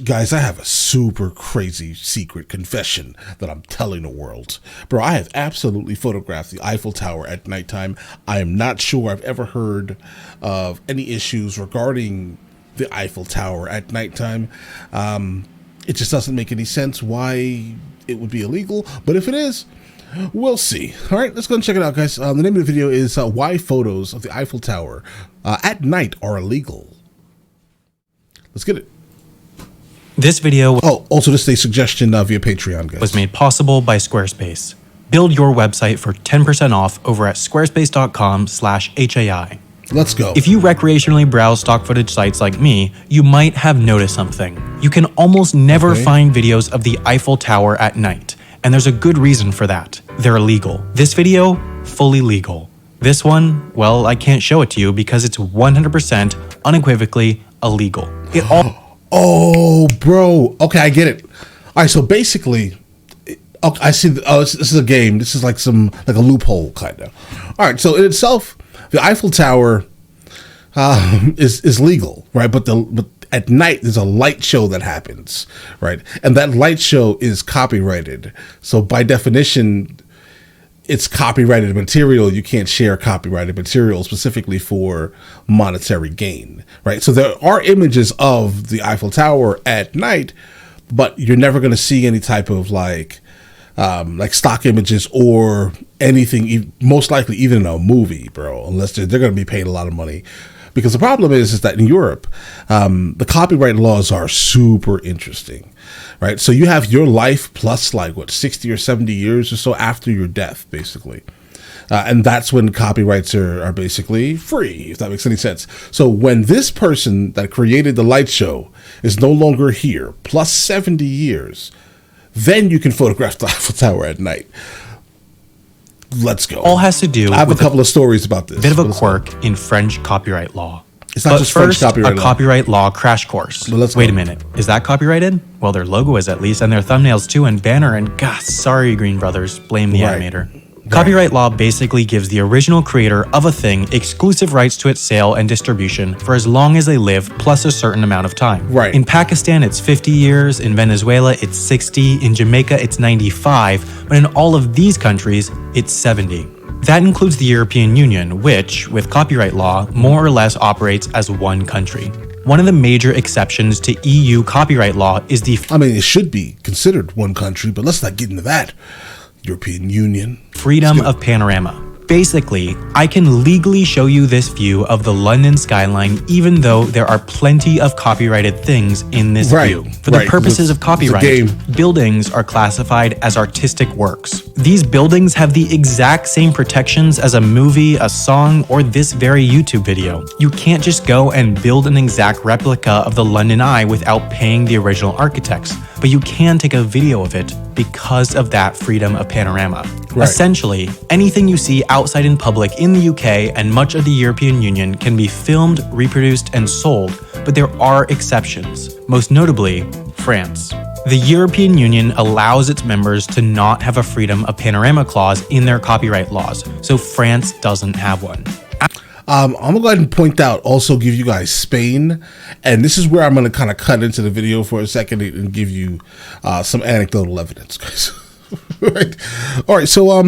Guys, I have a super crazy secret confession that I'm telling the world. Bro, I have absolutely photographed the Eiffel Tower at nighttime. I am not sure I've ever heard of any issues regarding the Eiffel Tower at nighttime. It just doesn't make any sense why it would be illegal. But if it is, we'll see. All right, let's go and check it out, guys. The name of the video is Why Photos of the Eiffel Tower at Night Are Illegal. Let's get it. This video also this is a suggestion via Patreon, guys. was made possible by Squarespace. Build your website for 10% off over at squarespace.com/HAI. Let's go. If you recreationally browse stock footage sites like me, you might have noticed something. You can almost never find videos of the Eiffel Tower at night, and there's a good reason for that. They're illegal. This video, fully legal. This one, well, I can't show it to you because it's 100% unequivocally illegal. It all Oh, bro. Okay, I get it. All right, so basically, okay, I see. This is a game. This is like a loophole, kind of. All right, so in itself, the Eiffel Tower is legal, right? But at night there's a light show that happens, right? And that light show is copyrighted. So by definition, it's copyrighted material. You can't share copyrighted material specifically for monetary gain, right? So there are images of the Eiffel Tower at night, but you're never going to see any type of like stock images or anything, most likely even in a movie, bro, unless they're going to be paid a lot of money. Because the problem is that in Europe, the copyright laws are super interesting, right? So you have your life plus 60 or 70 years or so after your death, basically. And that's when copyrights are basically free, if that makes any sense. So when this person that created the light show is no longer here, plus 70 years, then you can photograph the Eiffel Tower at night. Let's go. all has to do I have with a couple of stories about this. bit of a quirk in French copyright law. It's not But just first, French copyright a law. copyright law crash course. Well, let's Wait go. a minute, is that copyrighted? Well, their logo is at least, and their thumbnails too, and banner, and sorry, Green Brothers, blame the Right. animator. Copyright law basically gives the original creator of a thing exclusive rights to its sale and distribution for as long as they live, plus a certain amount of time. Right. In Pakistan, it's 50 years, in Venezuela, it's 60, in Jamaica, it's 95, but in all of these countries, it's 70. That includes the European Union, which, with copyright law, more or less operates as one country. One of the major exceptions to EU copyright law is the I mean, it should be considered one country, but let's not get into that. European Union. freedom of panorama. Basically, I can legally show you this view of the London skyline even though there are plenty of copyrighted things in this view. For the purposes of copyright, buildings are classified as artistic works. These buildings have the exact same protections as a movie, a song, or this very YouTube video. You can't just go and build an exact replica of the London Eye without paying the original architects, but you can take a video of it because of that freedom of panorama. Essentially, anything you see outside in public in the UK and much of the European Union can be filmed, reproduced, and sold, but there are exceptions, most notably France. The European Union allows its members to not have a freedom of panorama clause in their copyright laws, so France doesn't have one. I'm going to go ahead and point out, also give you guys Spain. And this is where I'm going to kind of cut into the video for a second and give you some anecdotal evidence, guys. Right. All right. So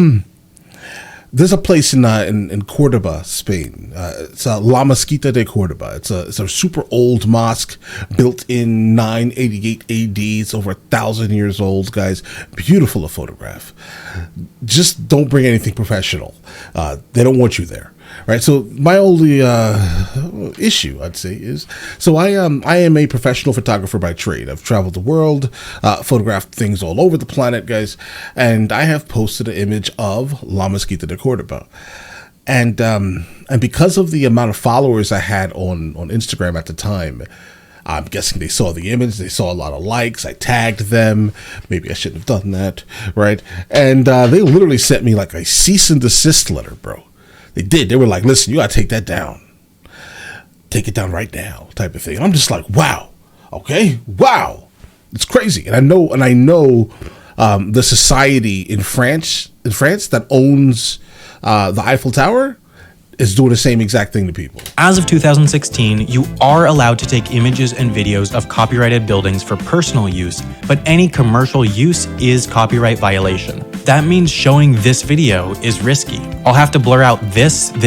there's a place in Cordoba, Spain. It's La Mezquita de Cordoba. It's a super old mosque built in 988 AD. It's over 1,000 years old, guys. Beautiful to photograph. Just don't bring anything professional. They don't want you there. Right, so my only issue, I'd say, is I am a professional photographer by trade. I've traveled the world, photographed things all over the planet, guys, and I have posted an image of La Mezquita de Cordoba, and because of the amount of followers I had on Instagram at the time, I'm guessing they saw the image, they saw a lot of likes, I tagged them, maybe I shouldn't have done that, right? And they literally sent me like a cease and desist letter, bro. They did. They were like, listen, you got to take that down. Take it down right now, type of thing. And I'm just like, wow. Okay. Wow. It's crazy. And I know the society in France that owns the Eiffel Tower is doing the same exact thing to people. As of 2016, you are allowed to take images and videos of copyrighted buildings for personal use, but any commercial use is copyright violation. That means showing this video is risky. I'll have to blur out this, and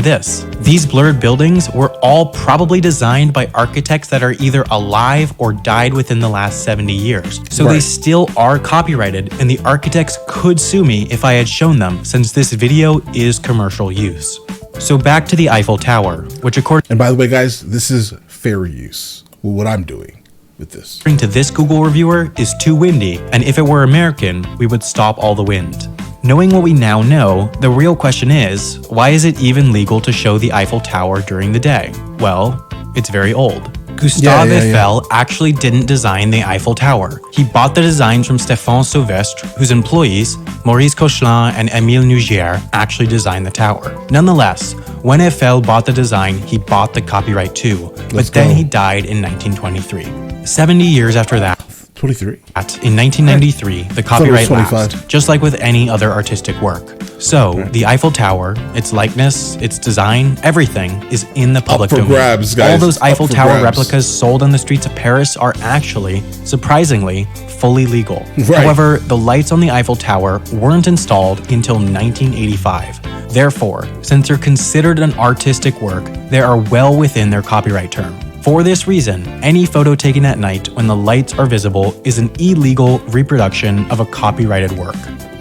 this. These blurred buildings were all probably designed by architects that are either alive or died within the last 70 years. So they still are copyrighted, and the architects could sue me if I had shown them, since this video is commercial use. So back to the Eiffel Tower, which and by the way, guys, this is fair use with what I'm doing with this. According to this Google reviewer, is too windy, and if it were American, we would stop all the wind. Knowing what we now know, the real question is, why is it even legal to show the Eiffel Tower during the day? Well, it's very old. Gustave Eiffel actually didn't design the Eiffel Tower. He bought the designs from Stéphane Sauvestre, whose employees, Maurice Cochelin and Émile Nouguier, actually designed the tower. Nonetheless, when Eiffel bought the design, he bought the copyright too, but then he died in 1923. 70 years after that, 23? In 1993, the copyright lapsed, just like with any other artistic work. So, the Eiffel Tower, its likeness, its design, everything is in the public domain. Grabs, guys. All those Eiffel Tower replicas sold on the streets of Paris are actually, surprisingly, fully legal. However, the lights on the Eiffel Tower weren't installed until 1985. Therefore, since they're considered an artistic work, they are well within their copyright term. For this reason, any photo taken at night when the lights are visible is an illegal reproduction of a copyrighted work.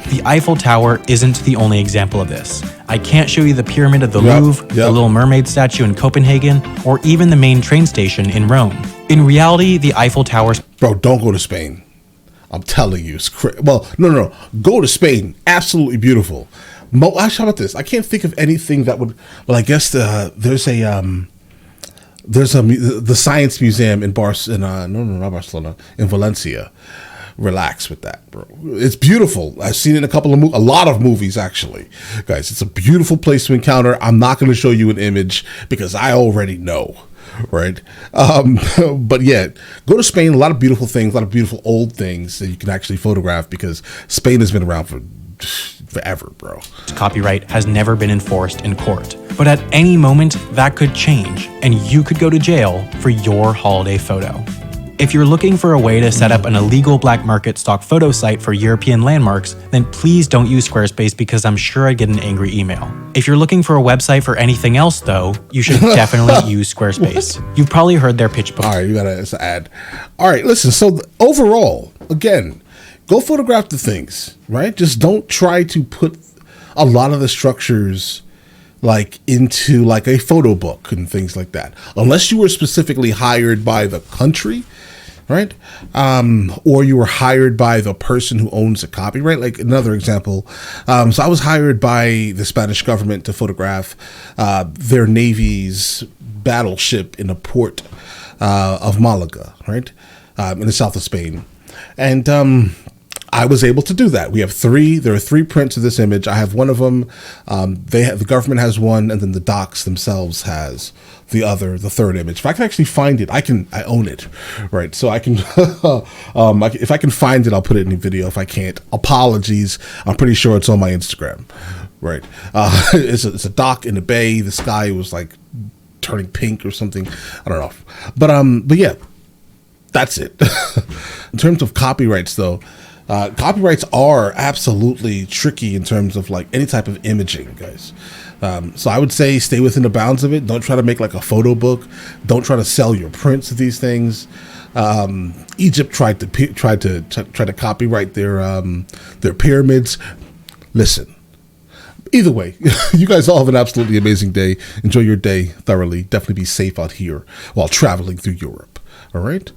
The Eiffel Tower isn't the only example of this. I can't show you the Pyramid of the Louvre, the Little Mermaid statue in Copenhagen, or even the main train station in Rome. In reality, the Eiffel Tower... Bro, don't go to Spain. I'm telling you. It's well, no. Go to Spain. Absolutely beautiful. Actually, how about this? I can't think of anything that would... Well, I guess there's the Science Museum in in Valencia. Relax with that, bro. It's beautiful. I've seen it in a lot of movies, actually. Guys, it's a beautiful place to encounter. I'm not going to show you an image because I already know, right? But yeah, go to Spain. A lot of beautiful things, a lot of beautiful old things that you can actually photograph because Spain has been around for forever, bro. Copyright has never been enforced in court. But at any moment, that could change, and you could go to jail for your holiday photo. If you're looking for a way to set up an illegal black market stock photo site for European landmarks, then please don't use Squarespace because I'm sure I'd get an angry email. If you're looking for a website for anything else, though, you should definitely use Squarespace. You've probably heard their pitch before. All right, you got to add. All right, listen, so overall, again, go photograph the things, right? Just don't try to put a lot of the structures like into like a photo book and things like that, unless you were specifically hired by the country, right? Or you were hired by the person who owns the copyright. Like another example, so I was hired by the Spanish government to photograph their Navy's battleship in a port of Malaga, right, in the south of Spain, and I was able to do that. There are three prints of this image. I have one of them. The government has one, and then the docs themselves has the third image. If I can actually find it, I own it, right? So I can, if I can find it, I'll put it in the video. If I can't, apologies. I'm pretty sure it's on my Instagram, right? It's a dock in the bay. The sky was like turning pink or something. I don't know, but yeah, that's it. In terms of copyrights, though. Copyrights are absolutely tricky in terms of like any type of imaging, guys. So I would say stay within the bounds of it. Don't try to make like a photo book. Don't try to sell your prints of these things. Egypt tried to copyright their pyramids. Listen, either way, you guys all have an absolutely amazing day. Enjoy your day thoroughly. Definitely be safe out here while traveling through Europe. All right.